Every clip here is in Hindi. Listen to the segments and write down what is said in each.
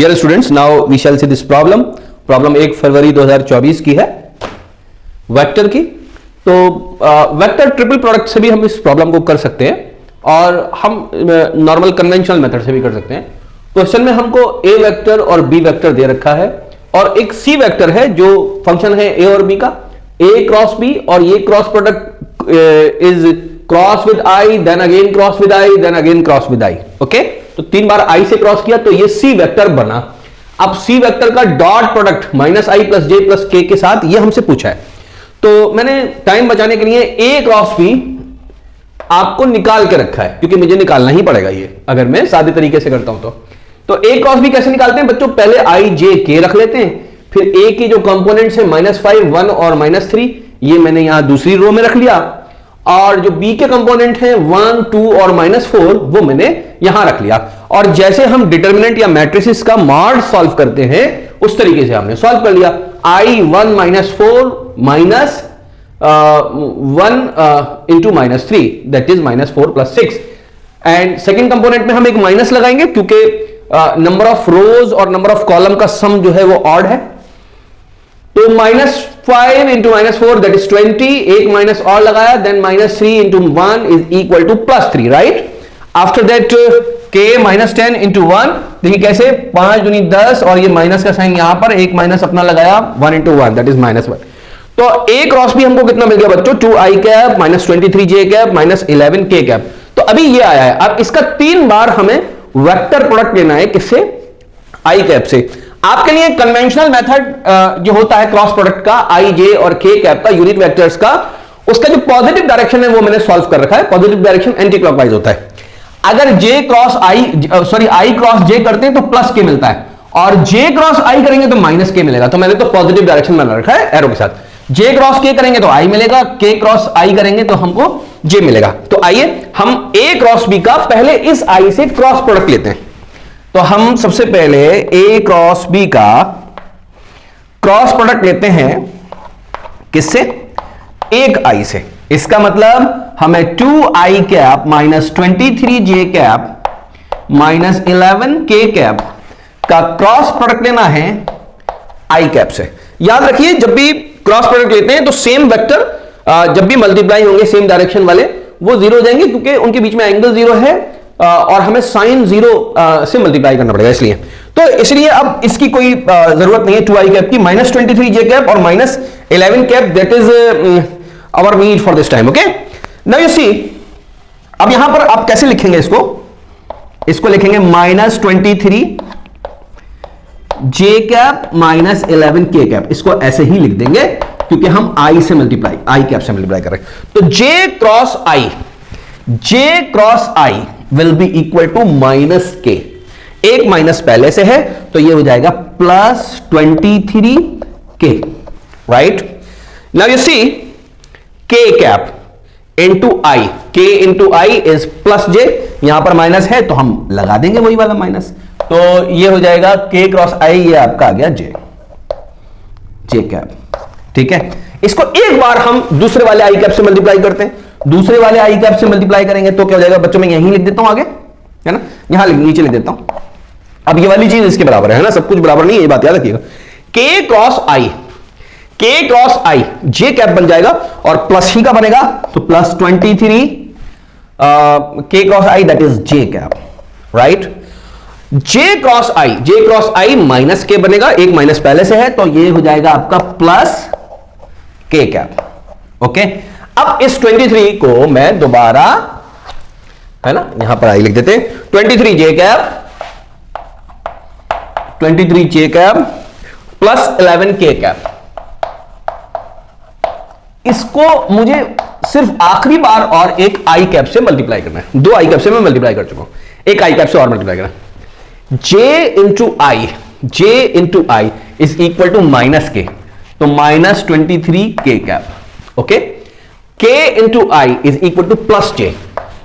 Dear students, now we shall see this problem. Problem 1 फरवरी 2024 की है वेक्टर की। तो वेक्टर ट्रिपल प्रोडक्ट से भी हम इस प्रॉब्लम को कर सकते हैं और हम नॉर्मल कन्वेंशनल मेथड से भी कर सकते हैं। क्वेश्चन में हमको ए वेक्टर और बी वेक्टर दे रखा है और एक सी वेक्टर है जो फंक्शन है ए और बी का, ए क्रॉस बी, और ये cross product is cross with I, then again cross with I, then again cross with I. Okay, तो 3 बार आई से क्रॉस किया तो ये सी वेक्टर बना। अब सी वेक्टर का डॉट प्रोडक्ट माइनस आई प्लस जे प्लस के के साथ ये हमसे पूछा है। तो मैंने टाइम बचाने के लिए ए क्रॉस बी आपको निकाल के रखा है क्योंकि मुझे निकालना ही पड़ेगा ये, अगर मैं सादे तरीके से करता हूं तो ए क्रॉस बी कैसे निकालते हैं बच्चों? पहले आई जे के रख लेते हैं, फिर ए की जो कंपोनेंट्स है -5, 1 और -3, ये मैंने यहां दूसरी रो में रख लिया, और जो बी के कंपोनेंट हैं 1, 2 और -4 वो मैंने यहां रख लिया। और जैसे हम डिटर्मिनेंट या मैट्रिसेस का मॉड सॉल्व करते हैं उस तरीके से हमने सॉल्व कर लिया। I1 -4 minus 1 into -3 that is -4 + 6। And second component में हम एक माइनस लगाएंगे क्योंकि नंबर ऑफ रोज और नंबर ऑफ कॉलम का सम जो है वो ऑड है। तो -5 इंटू -4 दैट इज 20, एक माइनस और लगाया, then -3 into 1 is equal to +3, right. After that k -10 into 1, देखिए कैसे 5 दूनी 10 और ये माइनस का साइन यहां पर, एक माइनस अपना लगाया, 1 इंटू 1 दैट इज -1। तो a क्रॉस भी हमको कितना मिल गया बच्चों? 2i cap -23j cap -11k cap. तो अभी ये आया है। अब इसका 3 बार हमें वेक्टर प्रोडक्ट लेना है, किससे? i कैप से। आपके लिए कन्वेंशनल मेथड जो होता है क्रॉस प्रोडक्ट का आई जे और के कैप का, यूनिट वेक्टर्स का, उसका जो पॉजिटिव डायरेक्शन है वो मैंने सॉल्व कर रखा है। पॉजिटिव डायरेक्शन एंटी क्लॉकवाइज होता है। अगर जे क्रॉस आई आई क्रॉस जे करते हैं तो प्लस के मिलता है, और जे क्रॉस आई करेंगे तो माइनस के मिलेगा। तो मैंने तो पॉजिटिव डायरेक्शन बना रखा है एरो के साथ। जे क्रॉस के करेंगे तो आई मिलेगा, के क्रॉस आई करेंगे तो हमको जे मिलेगा। तो आइए हम ए क्रॉस बी का पहले इस आई से क्रॉस प्रोडक्ट लेते हैं। तो हम सबसे पहले ए क्रॉस बी का क्रॉस प्रोडक्ट लेते हैं, किससे? एक आई से। इसका मतलब हमें 2i cap -23j cap -11k cap का क्रॉस प्रोडक्ट लेना है i कैप से। याद रखिए जब भी क्रॉस प्रोडक्ट लेते हैं तो सेम वेक्टर जब भी मल्टीप्लाई होंगे सेम डायरेक्शन वाले वो 0 हो जाएंगे क्योंकि उनके बीच में एंगल 0 है और हमें साइन 0 से मल्टीप्लाई करना पड़ेगा इसलिए अब इसकी कोई जरूरत नहीं है 2i कैप की। -23j कैप और -11 cap that is our need for this time. Okay, now you see, अब यहां पर आप कैसे लिखेंगे इसको लिखेंगे -23 j कैप -11k कैप। इसको ऐसे ही लिख देंगे क्योंकि हम i से मल्टीप्लाई, i कैप से मल्टीप्लाई कर रहे हैं। तो j cross i will be equal to -k। एक माइनस पहले से है तो ये हो जाएगा +23k, right. Now you see k cap into I, k into I is +j, यहां पर माइनस है तो हम लगा देंगे वही वाला माइनस। तो ये हो जाएगा k क्रॉस i, ये आपका आ गया j कैप। ठीक है, इसको एक बार हम दूसरे वाले i कैप से मल्टीप्लाई करते हैं। दूसरे वाले i कैप से मल्टीप्लाई करेंगे तो क्या हो जाएगा बच्चों? मैं यहीं लिख देता हूं आगे, है ना, यहां नीचे लिख देता हूं। अब ये वाली चीज इसके बराबर है ना, सब कुछ बराबर नहीं है, ये बात याद रखिएगा। k cross i j cap बन जाएगा और प्लस ही का बनेगा तो +23 k cross i that is j cap, right. j cross i minus k बनेगा, एक माइनस पहले से है तो ये हो जाएगा आपका +k कैप। ओके, अब इस 23 को मैं दोबारा, है ना, यहां पर i लिख देते हैं, 23j कैप +11k कैप। इसको मुझे सिर्फ आखिरी बार और एक i कैप से मल्टीप्लाई करना है। 2 i कैप से मैं मल्टीप्लाई कर चुका हूं, एक i कैप से और मल्टीप्लाई करना है। j into I is equal to -k, तो -23k cap. Okay, k into I is equal to +j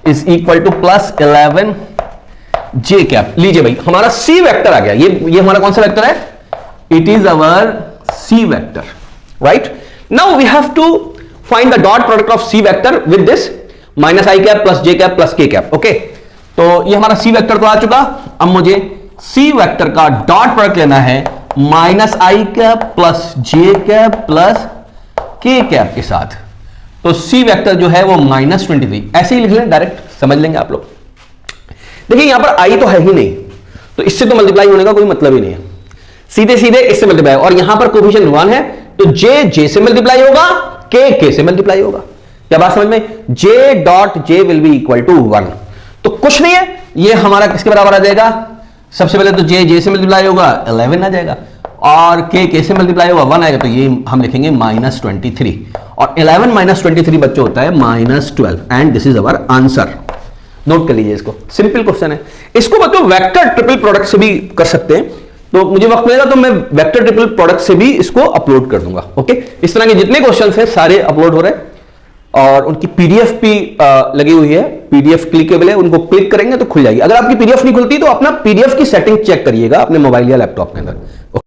is equal to +11j cap. लीजिए भाई, हमारा c वेक्टर आ गया। ये हमारा कौन सा वेक्टर है? It is our c vector, right. Now we have to find the dot product of c vector with this -i cap +j cap +k cap. Okay, तो ये हमारा सी वेक्टर तो आ चुका। अब मुझे सी वेक्टर का डॉट प्रोडक्ट लेना है माइनस आई कैप प्लस जे कैप प्लस के कैप के साथ, तो सी वेक्टर जो है वो -23, ऐसे ही लिख लें, डायरेक्ट समझ लेंगे आप लोग। देखिए यहां पर आई तो है ही नहीं, तो इससे तो मल्टीप्लाई होने का कोई मतलब ही नहीं है, सीधे सीधे इससे मल्टीप्लाई, और यहां पर कोफिशिएंट 1 है तो जे से मल्टीप्लाई होगा, के से मल्टीप्लाई होगा। क्या बात समझ में? J dot J will be equal to 1, तो कुछ नहीं है, ये हमारा किसके बराबर आ जाएगा? सबसे पहले तो जे से मल्टीप्लाई होगा 11 आ जाएगा, और के से मल्टीप्लाई होगा 1 आएगा, तो ये हम लिखेंगे -23, और 11 -23 बच्चों होता है -12, and this is our answer. Note कर लीजिए इसको, सिंपल क्वेश्चन है। इसको बच्चों वेक्टर ट्रिपल प्रोडक्ट से भी कर सकते हैं, तो मुझे वक्त मिलेगा तो मैं वेक्टर ट्रिपल प्रोडक्ट से भी इसको अपलोड कर दूंगा। ओके, इस तरह के जितने क्वेश्चंस हैं सारे अपलोड हो रहे हैं, और उनकी पीडीएफ भी लगी हुई है, पीडीएफ क्लिकेबल है, उनको क्लिक करेंगे तो खुल जाएगी। अगर आपकी पीडीएफ नहीं खुलती तो अपना पीडीएफ की सेटिंग चेक करिएगा अपने मोबाइल या लैपटॉप के अंदर।